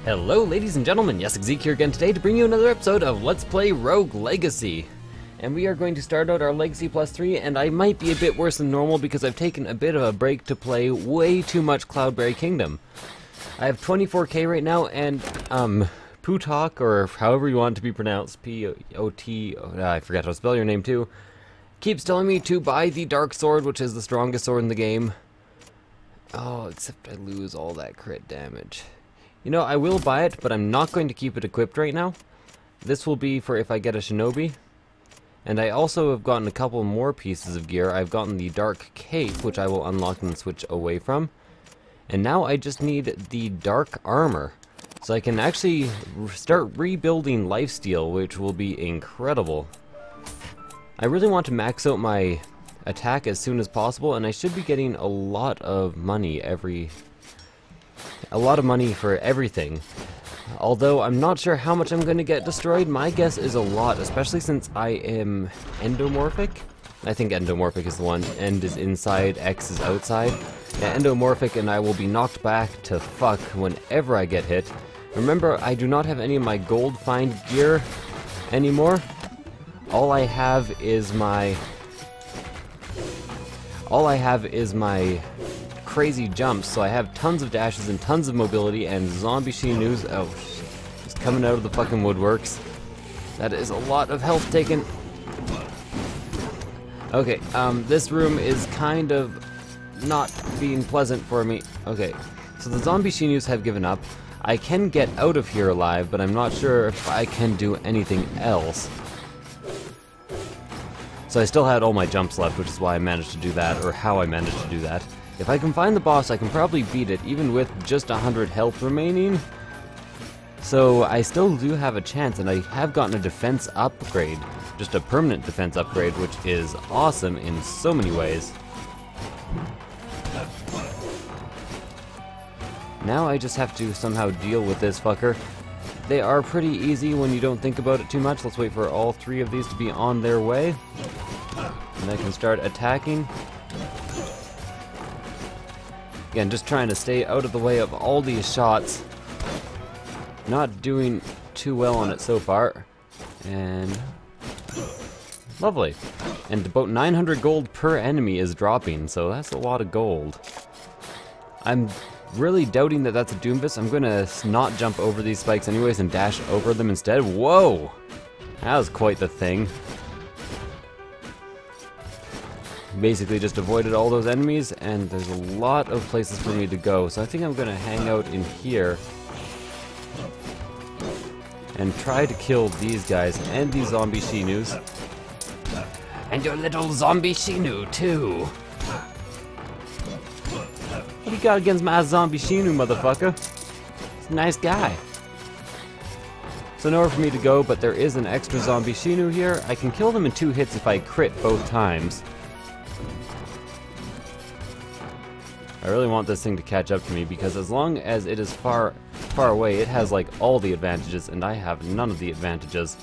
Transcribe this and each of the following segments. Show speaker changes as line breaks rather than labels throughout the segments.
Hello ladies and gentlemen, Yessik Ziiq here again today to bring you another episode of Let's Play Rogue Legacy. And we are going to start out our Legacy Plus 3, and I might be a bit worse than normal because I've taken a bit of a break to play way too much Cloudberry Kingdom. I have 24k right now, and Putok, or however you want it to be pronounced, P-O-T, I forgot how to spell your name too, keeps telling me to buy the Dark Sword, which is the strongest sword in the game. Oh, except I lose all that crit damage. You know, I will buy it, but I'm not going to keep it equipped right now. This will be for if I get a Shinobi. And I also have gotten a couple more pieces of gear. I've gotten the Dark Cape, which I will unlock and switch away from. And now I just need the Dark Armor. So I can actually start rebuilding lifesteal, which will be incredible. I really want to max out my attack as soon as possible, and I should be getting a lot of money for everything. Although I'm not sure how much I'm going to get destroyed. My guess is a lot, especially since I am endomorphic. I think endomorphic is the one. End is inside, X is outside. Yeah, endomorphic, and I will be knocked back to fuck whenever I get hit. Remember, I do not have any of my gold find gear anymore. All I have is my crazy jumps, so I have tons of dashes and tons of mobility, and zombie Shinus, oh shit, just coming out of the fucking woodworks. That is a lot of health taken. Okay, this room is kind of not being pleasant for me. Okay, so the zombie Shinus have given up. I can get out of here alive, but I'm not sure if I can do anything else. So I still had all my jumps left, which is why I managed to do that, or how I managed to do that. If I can find the boss, I can probably beat it, even with just 100 health remaining. So I still do have a chance, and I have gotten a defense upgrade. Just a permanent defense upgrade, which is awesome in so many ways. Now I just have to somehow deal with this fucker. They are pretty easy when you don't think about it too much. Let's wait for all three of these to be on their way. And I can start attacking. Again, just trying to stay out of the way of all these shots. Not doing too well on it so far. And lovely. And about 900 gold per enemy is dropping, so that's a lot of gold. I'm really doubting that that's a Doomfist. I'm gonna not jump over these spikes anyways and dash over them instead. Whoa! That was quite the thing. Basically just avoided all those enemies, and there's a lot of places for me to go, so I think I'm gonna hang out in here and try to kill these guys and these zombie Shinus. And your little zombie Shinu too. What do you got against my zombie Shinu, motherfucker? He's a nice guy. So nowhere for me to go, but there is an extra zombie Shinu here. I can kill them in 2 hits if I crit both times. I really want this thing to catch up to me, because as long as it is far away, it has like all the advantages, and I have none of the advantages.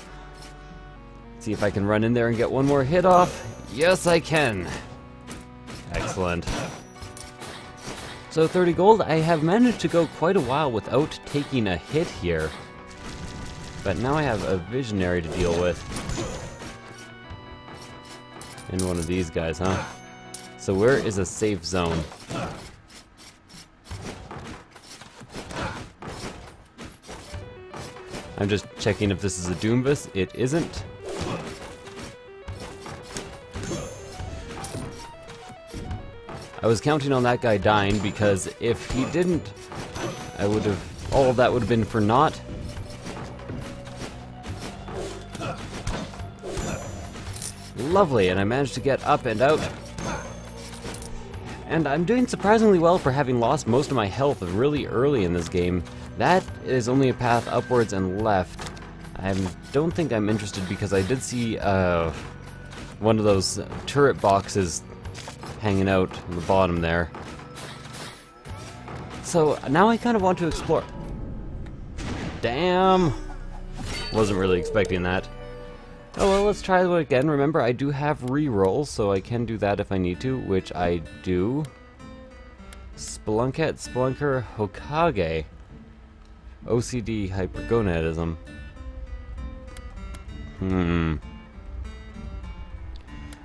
See if I can run in there and get one more hit off. Yes, I can. Excellent. So 30 gold, I have managed to go quite a while without taking a hit here. But now I have a visionary to deal with. And one of these guys, huh? So where is a safe zone? I'm just checking if this is a Doomfist. It isn't. I was counting on that guy dying, because if he didn't, I would have, all of that would have been for naught. Lovely, and I managed to get up and out. And I'm doing surprisingly well for having lost most of my health really early in this game. That is only a path upwards and left. I don't think I'm interested, because I did see one of those turret boxes hanging out on the bottom there. So now I kind of want to explore. Damn! Wasn't really expecting that. Oh well, let's try it again. Remember, I do have rerolls, so I can do that if I need to, which I do. Spelunker Hokage. OCD hypergonadism.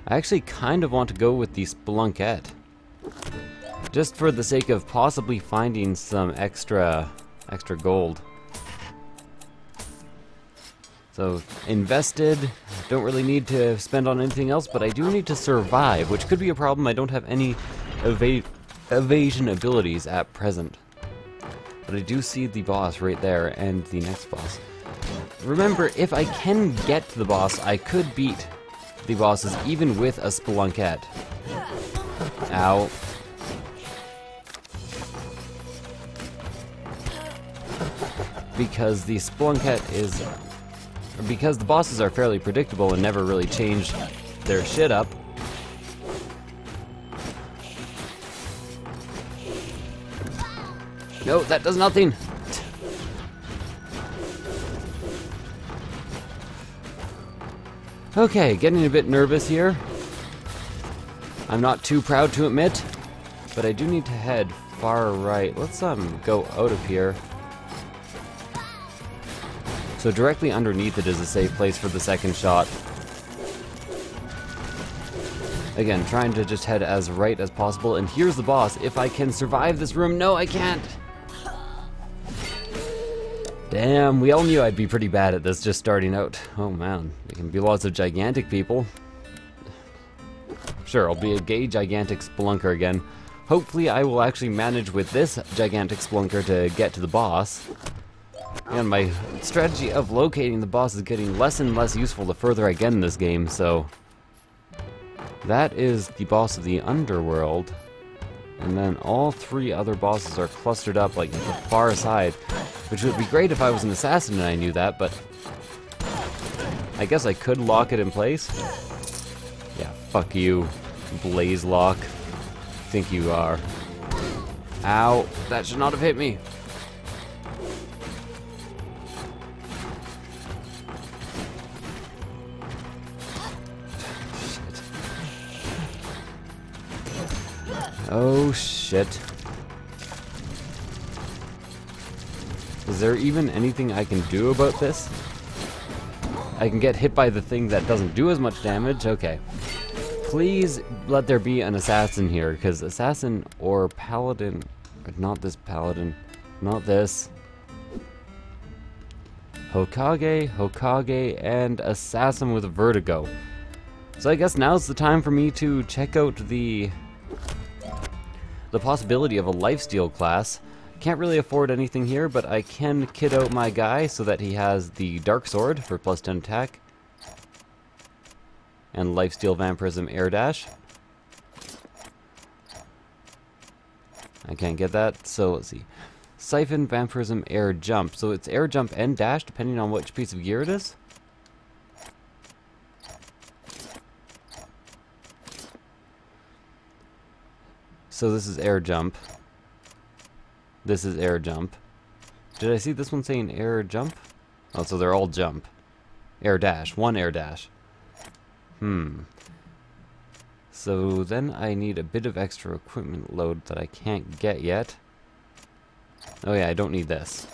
I actually kind of want to go with the Spelunkette. Just for the sake of possibly finding some extra gold. So, invested. Don't really need to spend on anything else, but I do need to survive, which could be a problem. I don't have any evasion abilities at present. But I do see the boss right there, and the next boss. Remember, if I can get to the boss, I could beat the bosses even with a Spelunkette. Ow. Because the Spelunkette is... because the bosses are fairly predictable and never really change their shit up. No, that does nothing. Okay, getting a bit nervous here. I'm not too proud to admit, but I do need to head far right. Let's go out of here. So directly underneath it is a safe place for the second shot. Again, trying to just head as right as possible, and here's the boss. If I can survive this room, no, I can't. Damn, we all knew I'd be pretty bad at this just starting out. Oh man, there can be lots of gigantic people. Sure, I'll be a gay gigantic spelunker again. Hopefully I will actually manage with this gigantic spelunker to get to the boss. And my strategy of locating the boss is getting less and less useful the further I get in this game, so... that is the boss of the underworld. And then all three other bosses are clustered up like at the far side. Which would be great if I was an assassin and I knew that, but... I guess I could lock it in place. Yeah, fuck you, Blaze Lock. Think you are. Ow, that should not have hit me. Oh shit. Is there even anything I can do about this? I can get hit by the thing that doesn't do as much damage? Okay. Please let there be an assassin here, because assassin or paladin... not this paladin. Not this. Hokage, Hokage, and assassin with vertigo. So I guess now's the time for me to check out the possibility of a lifesteal class. Can't really afford anything here, but I can kit out my guy so that he has the Dark Sword for +10 attack. And Lifesteal Vampirism Air Dash. I can't get that, so let's see. Siphon Vampirism Air Jump. So it's Air Jump and Dash, depending on which piece of gear it is. So this is Air Jump. This is Air Jump. Did I see this one saying Air Jump? Oh, so they're all Jump. Air Dash. One Air Dash. So then I need a bit of extra equipment load that I can't get yet. Oh yeah, I don't need this.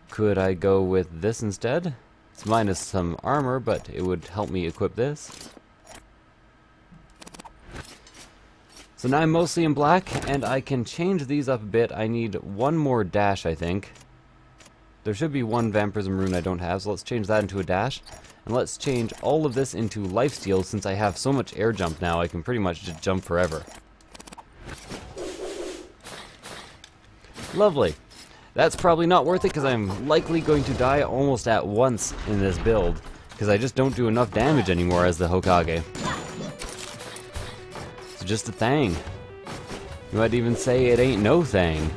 Could I go with this instead? It's minus some armor, but it would help me equip this. So now I'm mostly in black, and I can change these up a bit. I need one more dash, I think. There should be one Vampirism rune I don't have, so let's change that into a dash. And let's change all of this into lifesteal. Since I have so much air jump now, I can pretty much just jump forever. Lovely. That's probably not worth it, because I'm likely going to die almost at once in this build. Because I just don't do enough damage anymore as the Hokage. It's just a thing. You might even say it ain't no thing.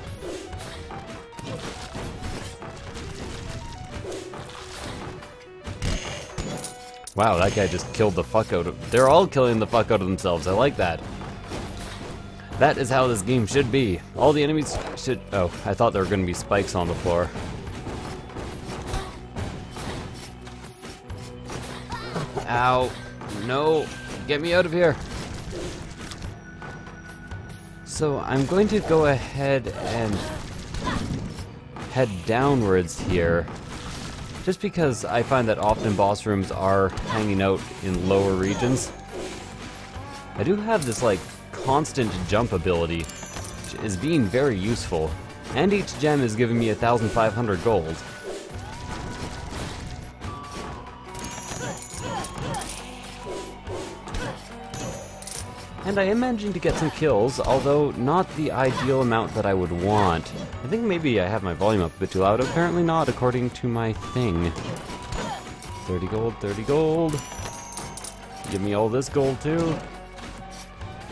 Wow, that guy just killed the fuck out of... They're all killing the fuck out of themselves. I like that. That is how this game should be. All the enemies should... Oh, I thought there were going to be spikes on the floor. Ow. No. Get me out of here. So I'm going to go ahead and head downwards here, just because I find that often boss rooms are hanging out in lower regions. I do have this like constant jump ability, which is being very useful, and each gem is giving me 1,500 gold. And I am managing to get some kills, although not the ideal amount that I would want. I think maybe I have my volume up a bit too loud. Apparently not, according to my thing. 30 gold, 30 gold. Give me all this gold too.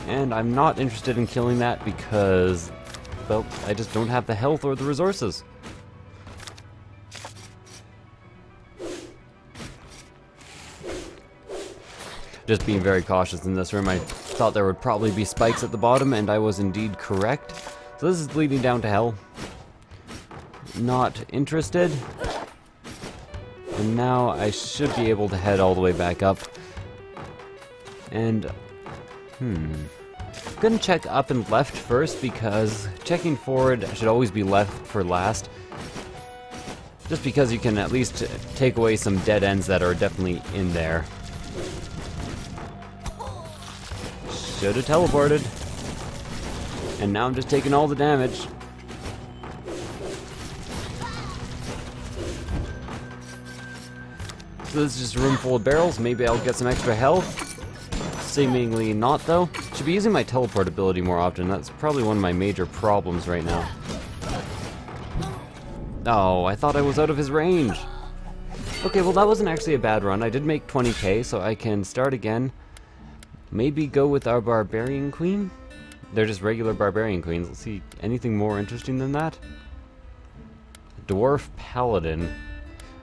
And I'm not interested in killing that because, well, I just don't have the health or the resources. Just being very cautious in this room. I thought there would probably be spikes at the bottom, and I was indeed correct. So this is leading down to hell. Not interested. And now I should be able to head all the way back up. And, I'm gonna check up and left first, because checking forward should always be left for last. Just because you can at least take away some dead ends that are definitely in there. Should have teleported. And now I'm just taking all the damage. So this is just a room full of barrels. Maybe I'll get some extra health. Seemingly not, though. Should be using my teleport ability more often. That's probably one of my major problems right now. Oh, I thought I was out of his range. Okay, well that wasn't actually a bad run. I did make 20k, so I can start again. Maybe go with our barbarian queen? They're just regular barbarian queens. Let's see, anything more interesting than that? Dwarf paladin.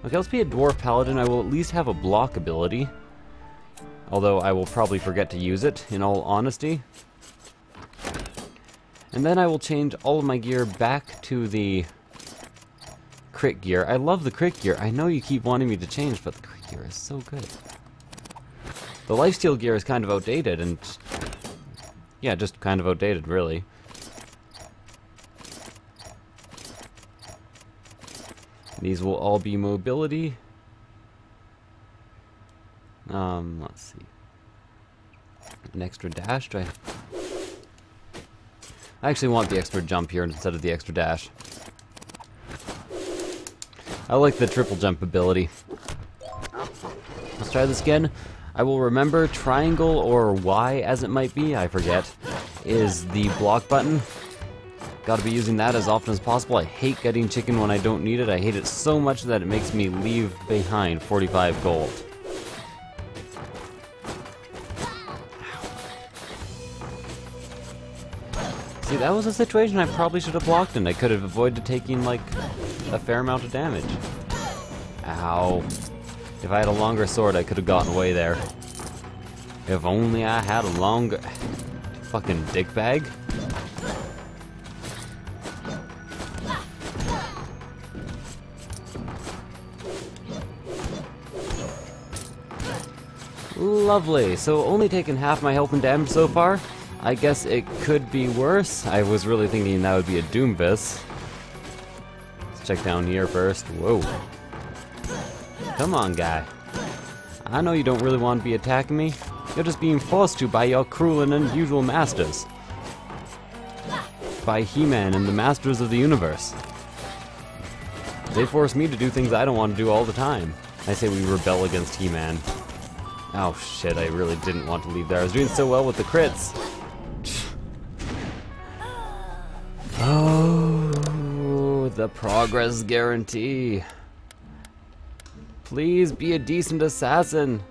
Okay, let's be a dwarf paladin. I will at least have a block ability. Although I will probably forget to use it, in all honesty. And then I will change all of my gear back to the crit gear. I love the crit gear. I know you keep wanting me to change, but the crit gear is so good. The lifesteal gear is kind of outdated, and yeah, just kind of outdated, really. These will all be mobility. Let's see. An extra dash? I actually want the extra jump here instead of the extra dash. I like the triple jump ability. Let's try this again. I will remember triangle or Y as it might be, I forget, is the block button. Gotta be using that as often as possible. I hate getting chicken when I don't need it. I hate it so much that it makes me leave behind 45 gold. See, that was a situation I probably should have blocked in. I could have avoided taking, like, a fair amount of damage. Ow. If I had a longer sword, I could have gotten away there. If only I had a longer... Fucking dickbag. Lovely. So only taken half my health and damage so far. I guess it could be worse. I was really thinking that would be a Doomvis. Let's check down here first. Whoa. Come on, guy. I know you don't really want to be attacking me. You're just being forced to by your cruel and unusual masters. By He-Man and the Masters of the Universe. They force me to do things I don't want to do all the time. I say we rebel against He-Man. Oh shit, I really didn't want to leave there. I was doing so well with the crits. Oh, the progress guarantee. Please be a decent assassin.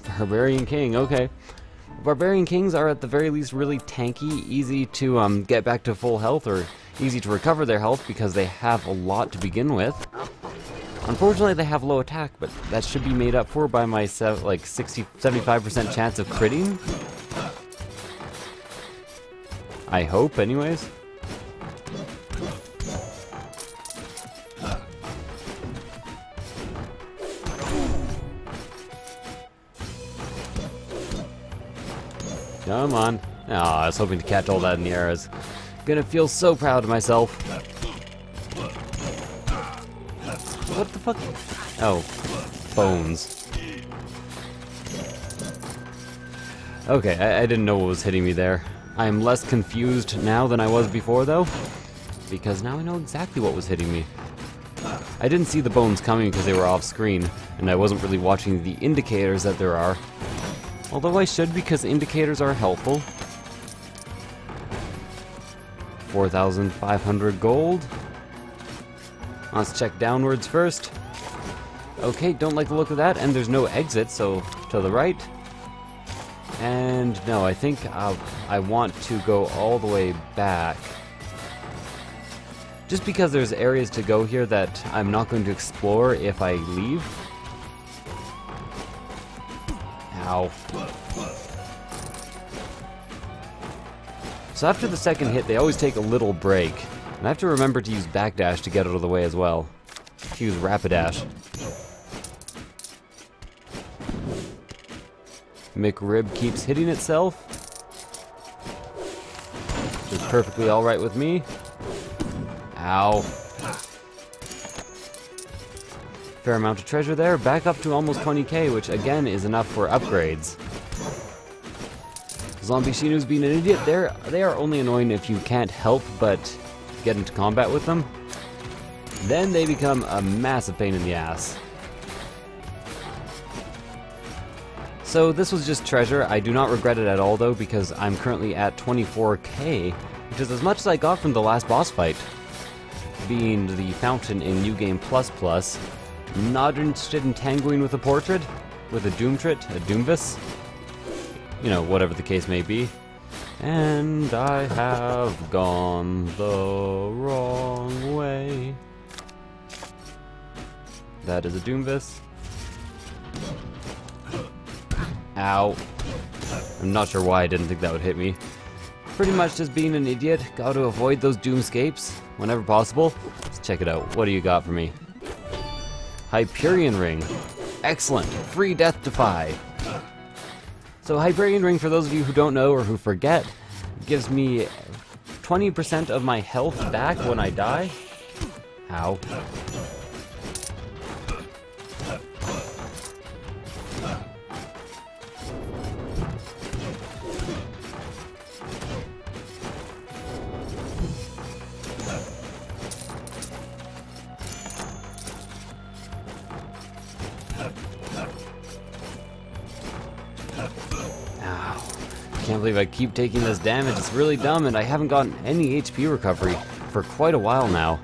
Barbarian King, okay. Barbarian Kings are at the very least really tanky, easy to get back to full health, or easy to recover their health because they have a lot to begin with. Unfortunately, they have low attack, but that should be made up for by my 75% chance of critting. I hope, anyways. Come on. I was hoping to catch all that in the air. I was gonna feel so proud of myself. What the fuck? Oh, bones. Okay, I didn't know what was hitting me there. I am less confused now than I was before, though, because now I know exactly what was hitting me. I didn't see the bones coming because they were off screen, and I wasn't really watching the indicators that there are. Although I should, because indicators are helpful. 4,500 gold. Let's check downwards first. Okay, don't like the look of that, and there's no exit, so to the right. And no, I think I want to go all the way back. Just because there's areas to go here that I'm not going to explore if I leave. Ow. So after the second hit, they always take a little break. And I have to remember to use backdash to get out of the way as well. To use rapidash. McRib keeps hitting itself. Which is perfectly alright with me. Ow. Fair amount of treasure there. Back up to almost 20k, which again is enough for upgrades. Zombie Shinu's being an idiot. They are only annoying if you can't help but get into combat with them. Then they become a massive pain in the ass. So this was just treasure. I do not regret it at all though, because I'm currently at 24k, which is as much as I got from the last boss fight. Being the fountain in New Game Plus Plus. Not interested in tangoing with a portrait, with a Doomtrit, a Doomvis. You know, whatever the case may be. And I have gone the wrong way. That is a Doomvis. Ow. I'm not sure why I didn't think that would hit me. Pretty much just being an idiot. Got to avoid those Doomscapes whenever possible. Let's check it out. What do you got for me? Hyperion Ring. Excellent. Free Death Defy. So Hyperion Ring, for those of you who don't know or who forget, gives me 20% of my health back when I die. Ow. I can't believe I keep taking this damage. It's really dumb, and I haven't gotten any HP recovery for quite a while now.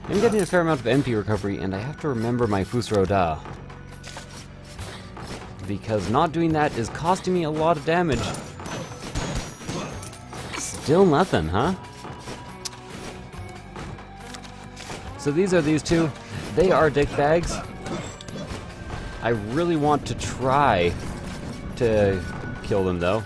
I'm getting a fair amount of MP recovery, and I have to remember my Fusroda. Because not doing that is costing me a lot of damage. Still nothing, huh? So these are these two. They are dickbags. I really want to try to kill them, though.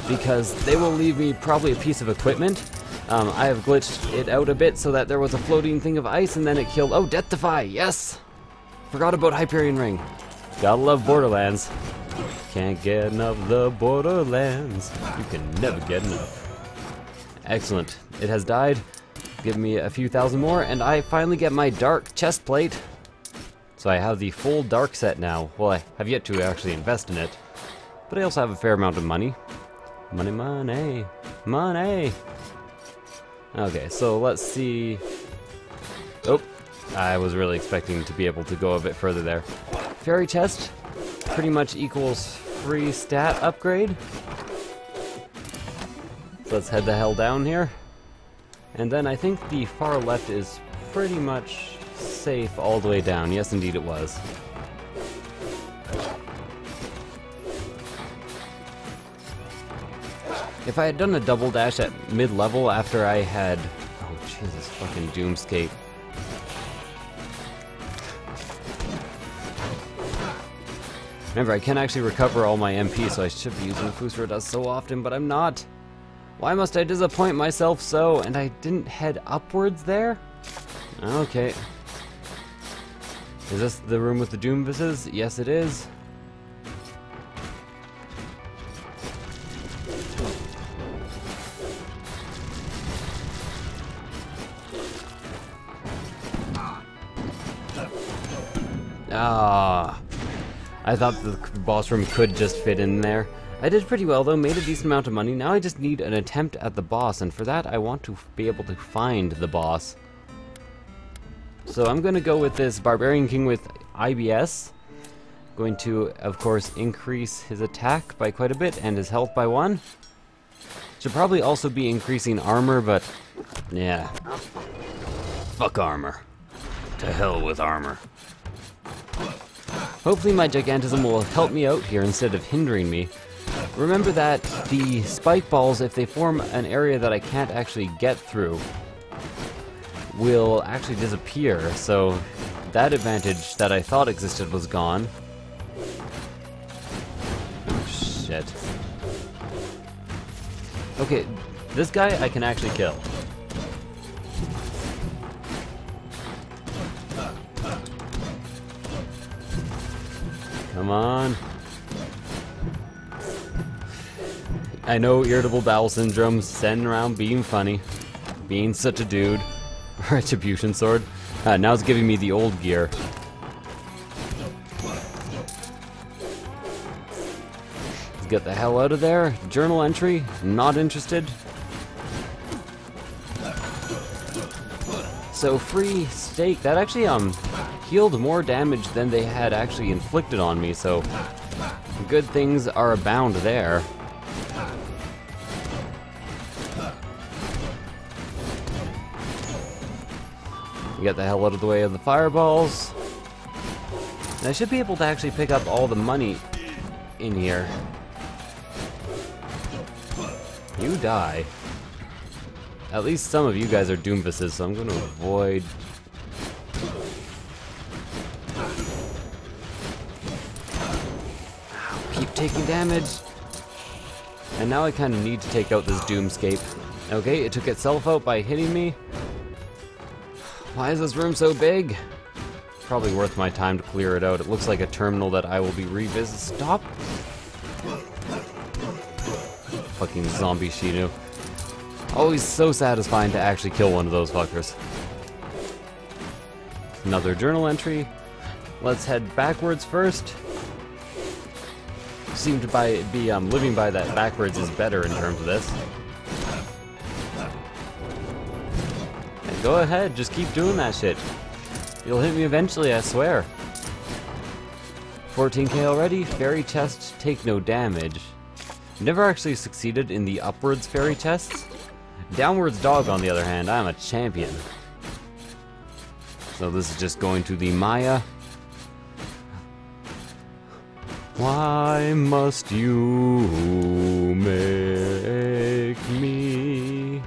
Because they will leave me probably a piece of equipment. I have glitched it out a bit so that there was a floating thing of ice and then it killed... Oh, Death Defy, yes! Forgot about Hyperion Ring. Gotta love Borderlands. Can't get enough of the Borderlands. You can never get enough. Excellent. It has died. Give me a few thousand more and I finally get my dark chest plate. So I have the full dark set now. Well, I have yet to actually invest in it. But I also have a fair amount of money. Money, money, money. Okay, so let's see. Oh, I was really expecting to be able to go a bit further there. Fairy chest pretty much equals free stat upgrade. So let's head the hell down here. And then I think the far left is pretty much safe all the way down. Yes, indeed it was. If I had done a double dash at mid-level after I had... Oh, Jesus, fucking Doomscape. Remember, I can actually recover all my MP, so I should be using Fusroda so often, but I'm not. Why must I disappoint myself so? And I didn't head upwards there? Okay. Is this the room with the Doomvises? Yes, it is. Ah, I thought the boss room could just fit in there. I did pretty well though, made a decent amount of money. Now I just need an attempt at the boss, and for that I want to be able to find the boss. So I'm going to go with this Barbarian King with IBS. Going to, of course, increase his attack by quite a bit and his health by 1. Should probably also be increasing armor, but yeah. Fuck armor. To hell with armor. Hopefully my Gigantism will help me out here instead of hindering me. Remember that the spike balls, if they form an area that I can't actually get through, will actually disappear, so that advantage that I thought existed was gone. Shit. Okay, this guy I can actually kill. Come on. I know irritable bowel syndrome, sending around being funny, being such a dude. Retribution sword. Now it's giving me the old gear. Let's get the hell out of there. Journal entry, not interested. So free steak, that actually healed more damage than they had actually inflicted on me, so good things are abound there. Get the hell out of the way of the fireballs. And I should be able to actually pick up all the money in here. You die. At least some of you guys are Doomvises, so I'm going to avoid. Ow, keep taking damage. And now I kind of need to take out this Doomscape. Okay, it took itself out by hitting me. Why is this room so big? Probably worth my time to clear it out. It looks like a terminal that I will be revisiting. Stop! Fucking zombie Shinu. Always so satisfying to actually kill one of those fuckers. Another journal entry. Let's head backwards first. Seem to be living by that backwards is better in terms of this. Go ahead, just keep doing that shit. You'll hit me eventually, I swear. 14k already, fairy chests take no damage. Never actually succeeded in the upwards fairy chests. Downwards dog, on the other hand, I'm a champion. So this is just going to the Maya. Why must you make me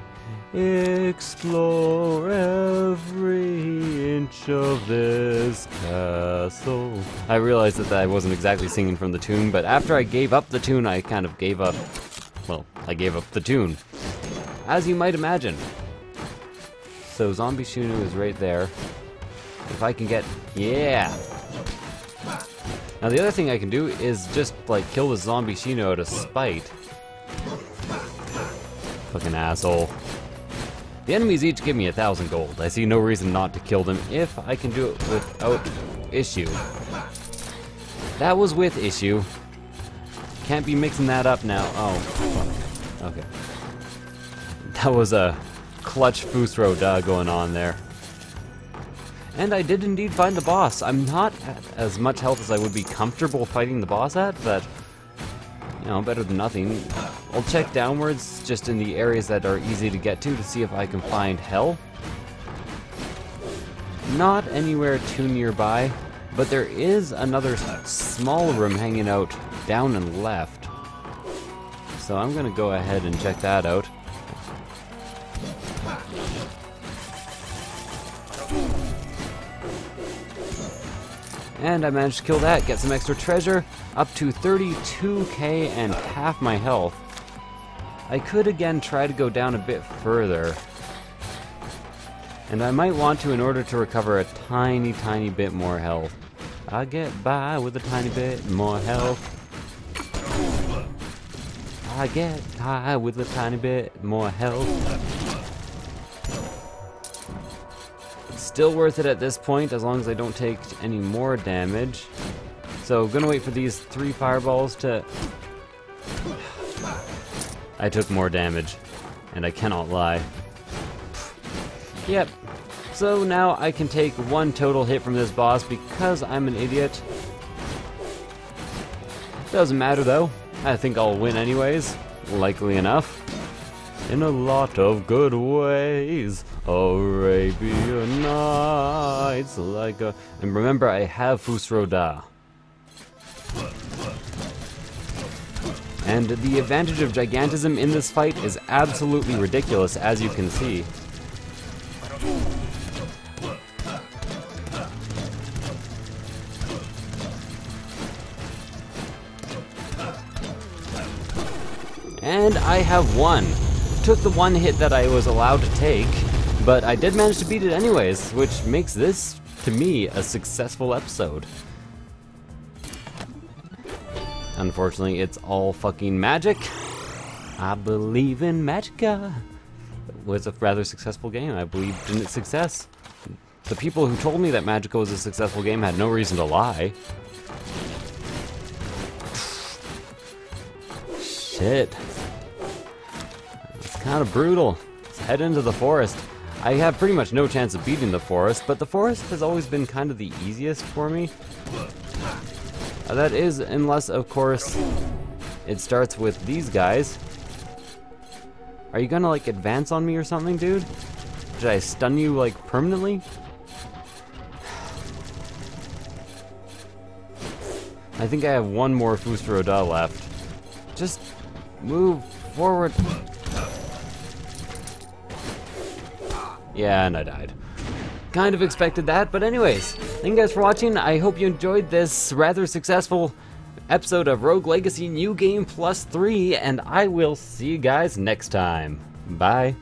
explore every inch of this castle? I realized that I wasn't exactly singing from the tune, but after I gave up the tune, I kind of gave up. Well, I gave up the tune, as you might imagine. So Zombie Shinu is right there. If I can get, yeah. Now the other thing I can do is just like kill the Zombie Shinu out of spite. Fucking asshole. The enemies each give me 1,000 gold. I see no reason not to kill them if I can do it without issue. That was with issue. Can't be mixing that up now. Oh, fuck. Okay. That was a clutch Fusro da going on there. And I did indeed find the boss. I'm not at as much health as I would be comfortable fighting the boss at, but you know, better than nothing. I'll check downwards just in the areas that are easy to get to see if I can find hell. Not anywhere too nearby, but there is another small room hanging out down and left. So I'm gonna go ahead and check that out. And I managed to kill that, get some extra treasure, up to 32k and half my health. I could again try to go down a bit further And I might want to in order to recover a tiny bit more health. I get by with a tiny bit more health. I get by with a tiny bit more health. It's still worth it at this point as long as I don't take any more damage. So gonna wait for these 3 fireballs to... I took more damage, and I cannot lie. Yep. So now I can take 1 total hit from this boss because I'm an idiot. Doesn't matter though. I think I'll win anyways, likely enough. In a lot of good ways, Arabian Nights like a... And remember, I have Fusroda. And the advantage of gigantism in this fight is absolutely ridiculous, as you can see. And I have won. Took the 1 hit that I was allowed to take, but I did manage to beat it anyways, which makes this, to me, a successful episode. Unfortunately, it's all fucking magic. I believe in Magica. It was a rather successful game. I believed in its success. The people who told me that Magica was a successful game had no reason to lie. Shit. It's kind of brutal. Let's head into the forest. I have pretty much no chance of beating the forest, but the forest has always been kind of the easiest for me. That is, unless, of course, it starts with these guys. Are you gonna, like, advance on me or something, dude? Did I stun you, like, permanently? I think I have 1 more Fusroda left. Just move forward. Yeah, and I died. Kind of expected that, but anyways, thank you guys for watching. I hope you enjoyed this rather successful episode of Rogue Legacy New Game Plus 3, and I will see you guys next time. Bye.